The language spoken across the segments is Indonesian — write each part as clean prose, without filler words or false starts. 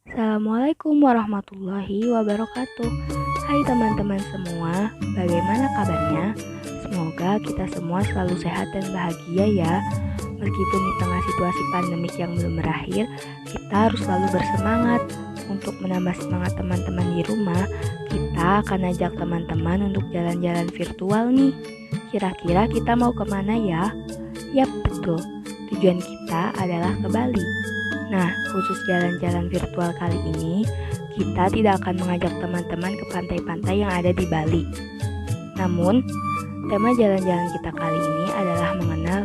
Assalamualaikum warahmatullahi wabarakatuh. Hai teman-teman semua, bagaimana kabarnya? Semoga kita semua selalu sehat dan bahagia ya. Meskipun di tengah situasi pandemik yang belum berakhir, kita harus selalu bersemangat. Untuk menambah semangat teman-teman di rumah, kita akan ajak teman-teman untuk jalan-jalan virtual nih. Kira-kira kita mau kemana ya? Yap, betul. Tujuan kita adalah ke Bali. Nah, khusus jalan-jalan virtual kali ini, kita tidak akan mengajak teman-teman ke pantai-pantai yang ada di Bali. Namun, tema jalan-jalan kita kali ini adalah mengenal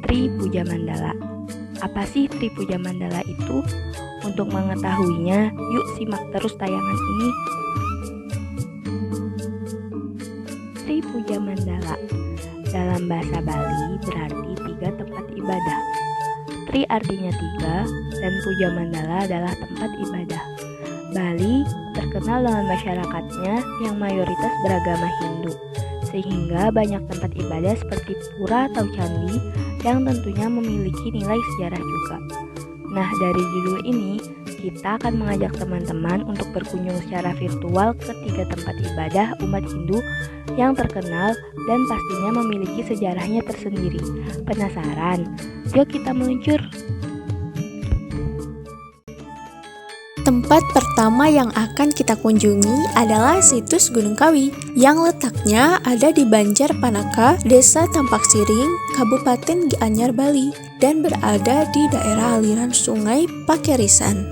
Tri Puja Mandala. Apa sih Tri Puja Mandala itu? Untuk mengetahuinya, yuk simak terus tayangan ini. Tri Puja Mandala dalam bahasa Bali berarti 3 tempat ibadah. Tri artinya 3 dan Puja Mandala adalah tempat ibadah. Bali terkenal dengan masyarakatnya yang mayoritas beragama Hindu, sehingga banyak tempat ibadah seperti pura atau candi yang tentunya memiliki nilai sejarah juga. Nah, dari judul ini, kita akan mengajak teman-teman untuk berkunjung secara virtual ke 3 tempat ibadah umat Hindu yang terkenal dan pastinya memiliki sejarahnya tersendiri. Penasaran? Yuk kita meluncur! Tempat pertama yang akan kita kunjungi adalah situs Gunung Kawi yang letaknya ada di Banjarpanaka, Desa Tampak Siring, Kabupaten Gianyar, Bali, dan berada di daerah aliran Sungai Pakerisan.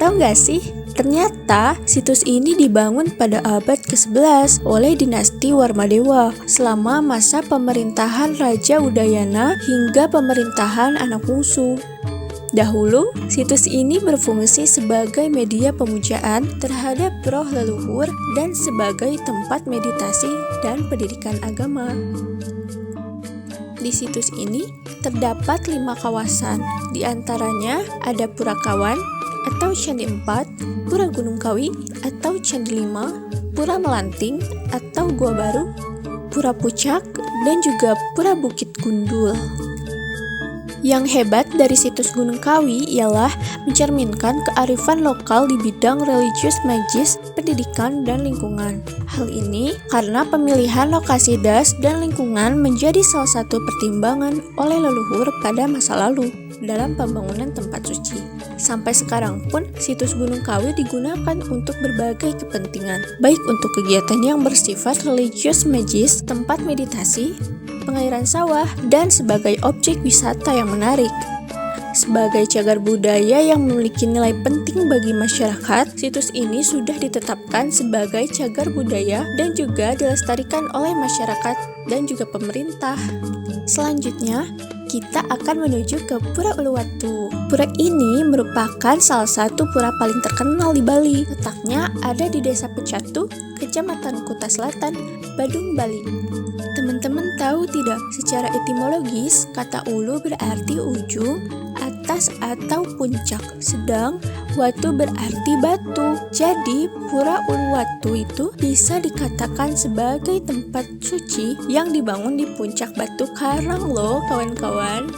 Tahu nggak sih? Ternyata situs ini dibangun pada abad ke-11 oleh dinasti Warmadewa selama masa pemerintahan Raja Udayana hingga pemerintahan anak bungsu. Dahulu, situs ini berfungsi sebagai media pemujaan terhadap roh leluhur dan sebagai tempat meditasi dan pendidikan agama. Di situs ini terdapat 5 kawasan, di antaranya ada Pura Kawan atau Candi 4, Pura Gunung Kawi atau Candi 5, Pura Melanting atau Gua Baru, Pura Pucak, dan juga Pura Bukit Gundul. Yang hebat dari situs Gunung Kawi ialah mencerminkan kearifan lokal di bidang religius magis, pendidikan, dan lingkungan. Hal ini karena pemilihan lokasi das dan lingkungan menjadi salah satu pertimbangan oleh leluhur pada masa lalu dalam pembangunan tempat suci. Sampai sekarang pun situs Gunung Kawi digunakan untuk berbagai kepentingan, baik untuk kegiatan yang bersifat religius magis, tempat meditasi, pengairan sawah, dan sebagai objek wisata yang menarik. Sebagai cagar budaya yang memiliki nilai penting bagi masyarakat, situs ini sudah ditetapkan sebagai cagar budaya dan juga dilestarikan oleh masyarakat dan juga pemerintah. Selanjutnya, kita akan menuju ke Pura Uluwatu. Pura ini merupakan salah satu pura paling terkenal di Bali. Letaknya ada di Desa Pecatu, Kecamatan Kuta Selatan, Badung, Bali. Teman-teman tahu tidak, secara etimologis, kata ulu berarti ujung, atas atau puncak, sedang watu berarti batu. Jadi, Pura Uluwatu itu bisa dikatakan sebagai tempat suci yang dibangun di puncak batu karang loh, kawan-kawan.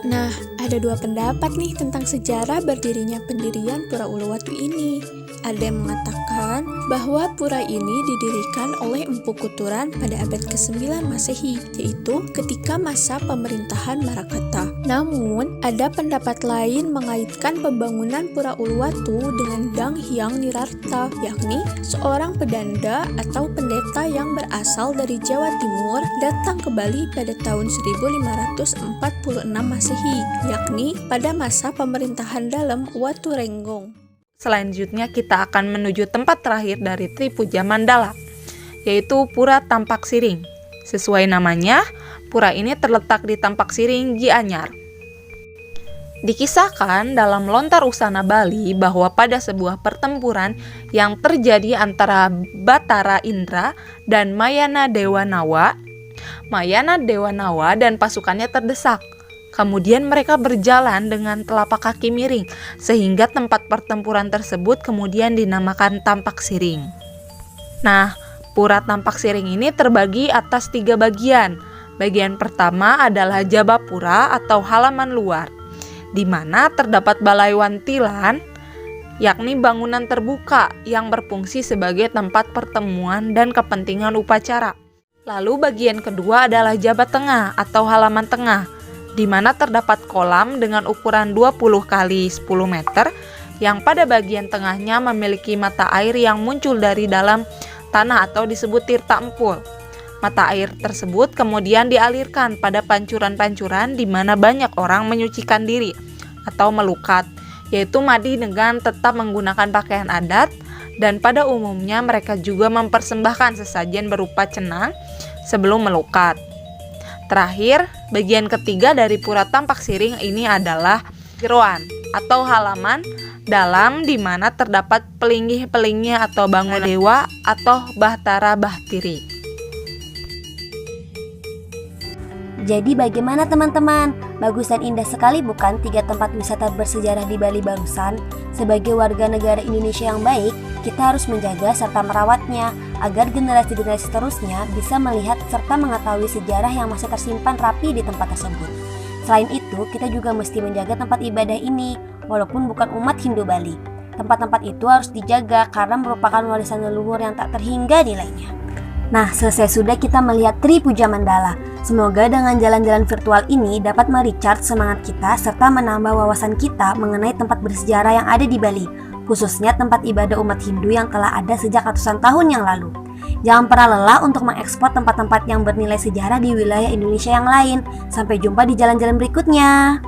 Nah, ada 2 pendapat nih tentang sejarah berdirinya pendirian Pura Uluwatu ini. Ada yang mengatakan bahwa pura ini didirikan oleh Empu Kuturan pada abad ke-9 Masehi, yaitu ketika masa pemerintahan Marakata. Namun, ada pendapat lain mengaitkan pembangunan Pura Uluwatu dengan Dang Hyang Nirarta, yakni seorang pedanda atau pendeta yang berasal dari Jawa Timur datang ke Bali pada tahun 1546 Masehi, yakni pada masa pemerintahan dalam Watu Renggong. Selanjutnya kita akan menuju tempat terakhir dari Tri Puja Mandala, yaitu Pura Tampak Siring. Sesuai namanya, pura ini terletak di Tampak Siring, Gianyar. Dikisahkan dalam Lontar Usana Bali bahwa pada sebuah pertempuran yang terjadi antara Batara Indra dan Mayana Dewa Nawa dan pasukannya terdesak. Kemudian mereka berjalan dengan telapak kaki miring, sehingga tempat pertempuran tersebut kemudian dinamakan Tampak Siring. Nah, Pura Tampak Siring ini terbagi atas 3 bagian. Bagian pertama adalah Jabapura atau halaman luar. di mana terdapat Balai Wantilan, yakni bangunan terbuka yang berfungsi sebagai tempat pertemuan dan kepentingan upacara. Lalu bagian kedua adalah jabat tengah atau halaman tengah, di mana terdapat kolam dengan ukuran 20 kali 10 meter yang pada bagian tengahnya memiliki mata air yang muncul dari dalam tanah atau disebut tirta empul. Mata air tersebut kemudian dialirkan pada pancuran-pancuran di mana banyak orang menyucikan diri atau melukat, yaitu mandi dengan tetap menggunakan pakaian adat, dan pada umumnya mereka juga mempersembahkan sesajen berupa cenang sebelum melukat. Terakhir, bagian ketiga dari Pura Tampak Siring ini adalah jeroan atau halaman dalam di mana terdapat pelinggih-pelinggih atau bangunan dewa atau bahtara bahtiri. Jadi bagaimana teman-teman? Bagus dan indah sekali bukan 3 tempat wisata bersejarah di Bali barusan? Sebagai warga negara Indonesia yang baik, kita harus menjaga serta merawatnya agar generasi-generasi terusnya bisa melihat serta mengetahui sejarah yang masih tersimpan rapi di tempat tersebut. Selain itu, kita juga mesti menjaga tempat ibadah ini, walaupun bukan umat Hindu Bali. Tempat-tempat itu harus dijaga karena merupakan warisan leluhur yang tak terhingga nilainya. Nah, selesai sudah kita melihat Tri Puja Mandala. Semoga dengan jalan-jalan virtual ini dapat merecharge semangat kita serta menambah wawasan kita mengenai tempat bersejarah yang ada di Bali, khususnya tempat ibadah umat Hindu yang telah ada sejak ratusan tahun yang lalu. Jangan pernah lelah untuk mengekspor tempat-tempat yang bernilai sejarah di wilayah Indonesia yang lain. Sampai jumpa di jalan-jalan berikutnya.